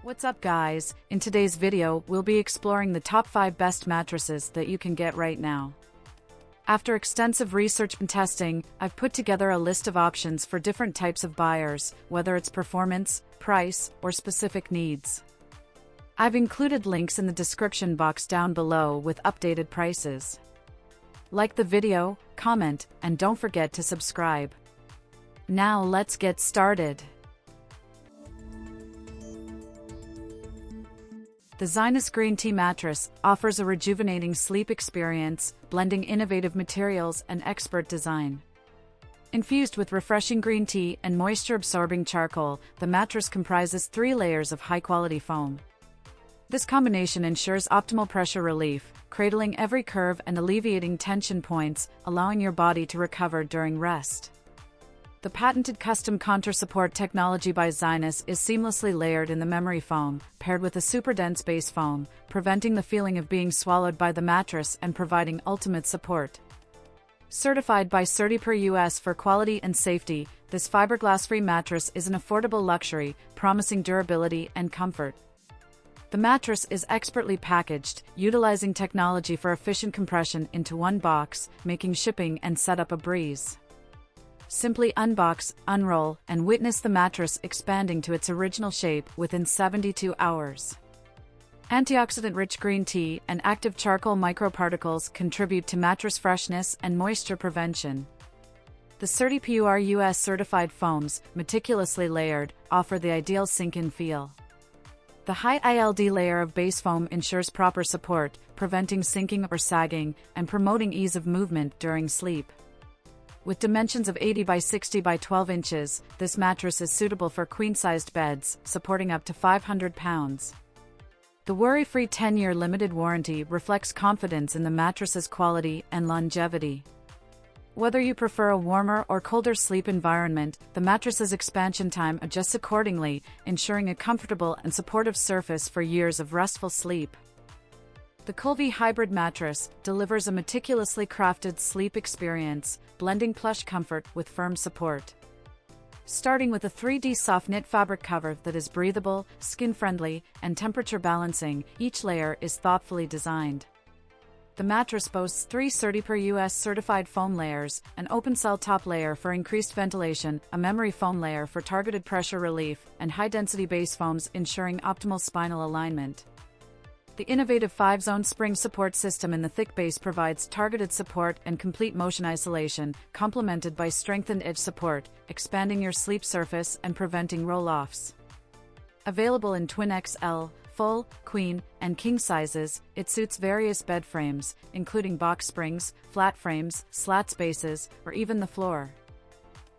What's up guys, in today's video we'll be exploring the top 5 best mattresses that you can get right now. After extensive research and testing, I've put together a list of options for different types of buyers, whether it's performance, price, or specific needs. I've included links in the description box down below with updated prices. Like the video, comment, and don't forget to subscribe. Now let's get started. The Zinus Green Tea Mattress offers a rejuvenating sleep experience, blending innovative materials and expert design. Infused with refreshing green tea and moisture-absorbing charcoal, the mattress comprises 3 layers of high-quality foam. This combination ensures optimal pressure relief, cradling every curve and alleviating tension points, allowing your body to recover during rest. The patented custom contour support technology by Zinus is seamlessly layered in the memory foam, paired with a super dense base foam, preventing the feeling of being swallowed by the mattress and providing ultimate support. Certified by CertiPro US for quality and safety, this fiberglass-free mattress is an affordable luxury, promising durability and comfort. The mattress is expertly packaged, utilizing technology for efficient compression into one box, making shipping and setup a breeze. Simply unbox, unroll, and witness the mattress expanding to its original shape within 72 hours. Antioxidant-rich green tea and active charcoal microparticles contribute to mattress freshness and moisture prevention. The CertiPro US certified foams, meticulously layered, offer the ideal sink-in feel. The high ILD layer of base foam ensures proper support, preventing sinking or sagging, and promoting ease of movement during sleep. With dimensions of 80 by 60 by 12 inches, this mattress is suitable for queen-sized beds, supporting up to 500 pounds. The worry-free 10-year limited warranty reflects confidence in the mattress's quality and longevity. Whether you prefer a warmer or colder sleep environment, the mattress's expansion time adjusts accordingly, ensuring a comfortable and supportive surface for years of restful sleep. The Coolvie hybrid mattress delivers a meticulously crafted sleep experience, blending plush comfort with firm support. Starting with a 3D soft knit fabric cover that is breathable, skin-friendly, and temperature-balancing, each layer is thoughtfully designed. The mattress boasts 3 CertiPro US certified foam layers, an open-cell top layer for increased ventilation, a memory foam layer for targeted pressure relief, and high-density base foams ensuring optimal spinal alignment. The innovative 5-zone spring support system in the thick base provides targeted support and complete motion isolation, complemented by strengthened edge support, expanding your sleep surface and preventing roll-offs. Available in twin XL, full, queen, and king sizes, it suits various bed frames, including box springs, flat frames, slat spaces, or even the floor.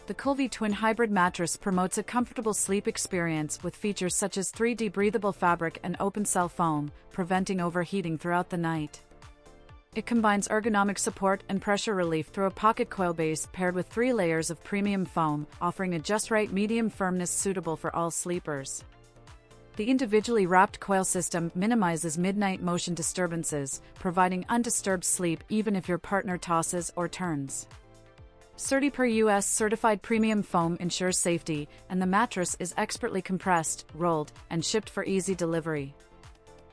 The Coolvie Twin Hybrid Mattress promotes a comfortable sleep experience with features such as 3D breathable fabric and open-cell foam, preventing overheating throughout the night. It combines ergonomic support and pressure relief through a pocket coil base paired with 3 layers of premium foam, offering a just-right medium firmness suitable for all sleepers. The individually wrapped coil system minimizes midnight motion disturbances, providing undisturbed sleep even if your partner tosses or turns. CertiPro US certified premium foam ensures safety, and the mattress is expertly compressed, rolled, and shipped for easy delivery.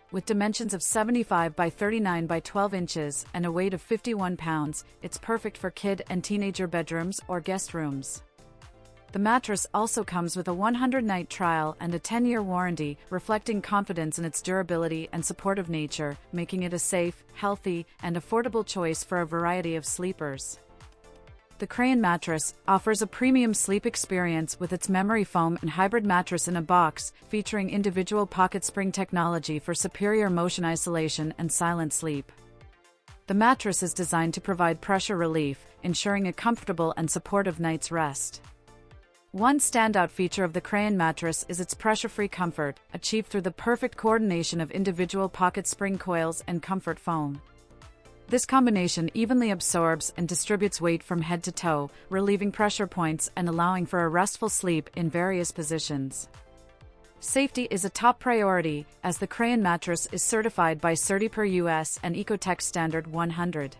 With dimensions of 75 by 39 by 12 inches and a weight of 51 pounds, it's perfect for kid and teenager bedrooms or guest rooms. The mattress also comes with a 100-night trial and a 10-year warranty, reflecting confidence in its durability and supportive nature, making it a safe, healthy, and affordable choice for a variety of sleepers. The Crayan mattress offers a premium sleep experience with its memory foam and hybrid mattress in a box, featuring individual pocket spring technology for superior motion isolation and silent sleep. The mattress is designed to provide pressure relief, ensuring a comfortable and supportive night's rest. One standout feature of the Crayan mattress is its pressure-free comfort, achieved through the perfect coordination of individual pocket spring coils and comfort foam. This combination evenly absorbs and distributes weight from head to toe, relieving pressure points and allowing for a restful sleep in various positions. Safety is a top priority, as the Crayan mattress is certified by CertiPro US and Ecotech Standard 100.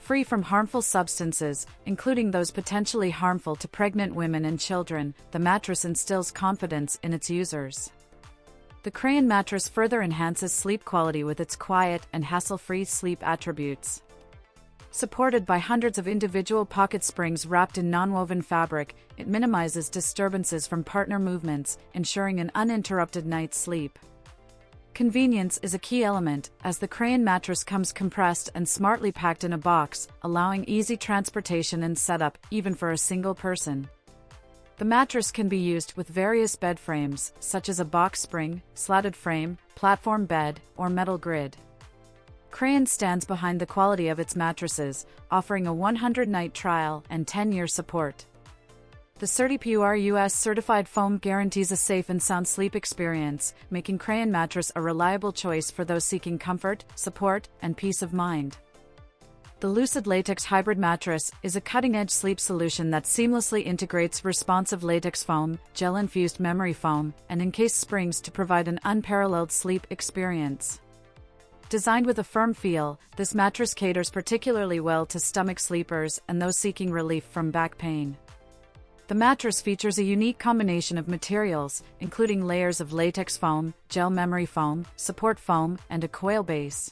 free from harmful substances, including those potentially harmful to pregnant women and children, the mattress instills confidence in its users. The Crayan mattress further enhances sleep quality with its quiet and hassle-free sleep attributes. Supported by hundreds of individual pocket springs wrapped in non-woven fabric, it minimizes disturbances from partner movements, ensuring an uninterrupted night's sleep. Convenience is a key element, as the Crayan mattress comes compressed and smartly packed in a box, allowing easy transportation and setup, even for a single person. The mattress can be used with various bed frames, such as a box spring, slatted frame, platform bed, or metal grid. Crayan stands behind the quality of its mattresses, offering a 100-night trial and 10-year support. The CertiPUR US certified foam guarantees a safe and sound sleep experience, making Crayan mattress a reliable choice for those seeking comfort, support, and peace of mind. The Lucid Latex Hybrid Mattress is a cutting-edge sleep solution that seamlessly integrates responsive latex foam, gel-infused memory foam, and encased springs to provide an unparalleled sleep experience. Designed with a firm feel, this mattress caters particularly well to stomach sleepers and those seeking relief from back pain. The mattress features a unique combination of materials, including layers of latex foam, gel memory foam, support foam, and a coil base.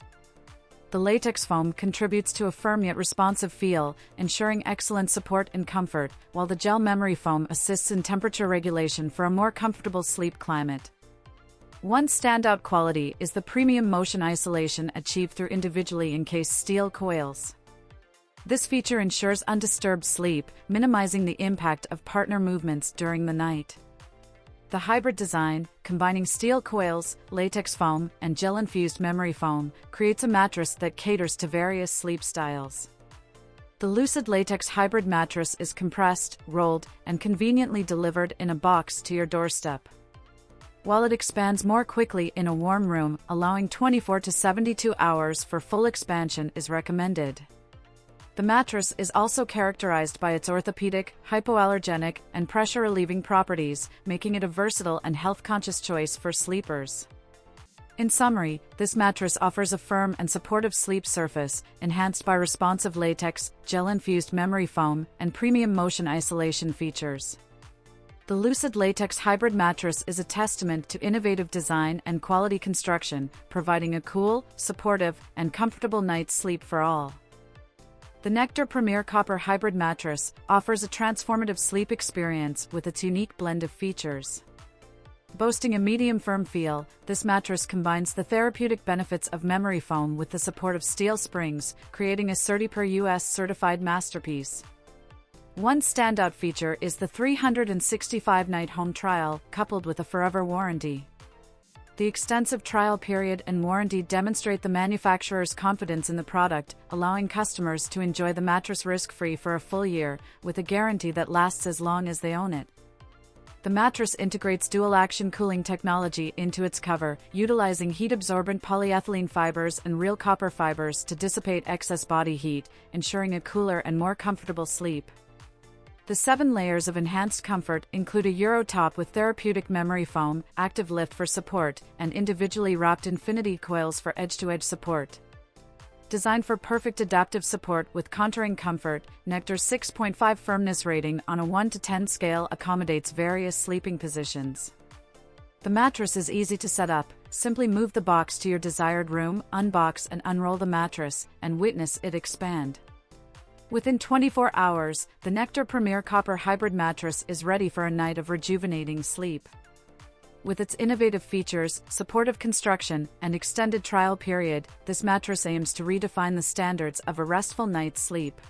The latex foam contributes to a firm yet responsive feel, ensuring excellent support and comfort, while the gel memory foam assists in temperature regulation for a more comfortable sleep climate. One standout quality is the premium motion isolation achieved through individually encased steel coils. This feature ensures undisturbed sleep, minimizing the impact of partner movements during the night. The hybrid design, combining steel coils, latex foam, and gel-infused memory foam, creates a mattress that caters to various sleep styles. The Lucid Latex Hybrid Mattress is compressed, rolled, and conveniently delivered in a box to your doorstep. While it expands more quickly in a warm room, allowing 24 to 72 hours for full expansion is recommended. The mattress is also characterized by its orthopedic, hypoallergenic, and pressure-relieving properties, making it a versatile and health-conscious choice for sleepers. In summary, this mattress offers a firm and supportive sleep surface, enhanced by responsive latex, gel-infused memory foam, and premium motion isolation features. The Lucid Latex Hybrid Mattress is a testament to innovative design and quality construction, providing a cool, supportive, and comfortable night's sleep for all. The Nectar Premier Copper Hybrid Mattress offers a transformative sleep experience with its unique blend of features. Boasting a medium firm feel, this mattress combines the therapeutic benefits of memory foam with the support of steel springs, creating a CertiPUR US certified masterpiece. One standout feature is the 365-night home trial, coupled with a forever warranty. The extensive trial period and warranty demonstrate the manufacturer's confidence in the product, allowing customers to enjoy the mattress risk-free for a full year, with a guarantee that lasts as long as they own it. The mattress integrates dual-action cooling technology into its cover, utilizing heat-absorbent polyethylene fibers and real copper fibers to dissipate excess body heat, ensuring a cooler and more comfortable sleep. The 7 layers of enhanced comfort include a Euro top with therapeutic memory foam, active lift for support, and individually wrapped infinity coils for edge-to-edge support. Designed for perfect adaptive support with contouring comfort, Nectar's 6.5 firmness rating on a 1 to 10 scale accommodates various sleeping positions. The mattress is easy to set up. Simply move the box to your desired room, unbox and unroll the mattress, and witness it expand. Within 24 hours, the Nectar Premier Copper Hybrid Mattress is ready for a night of rejuvenating sleep. With its innovative features, supportive construction, and extended trial period, this mattress aims to redefine the standards of a restful night's sleep.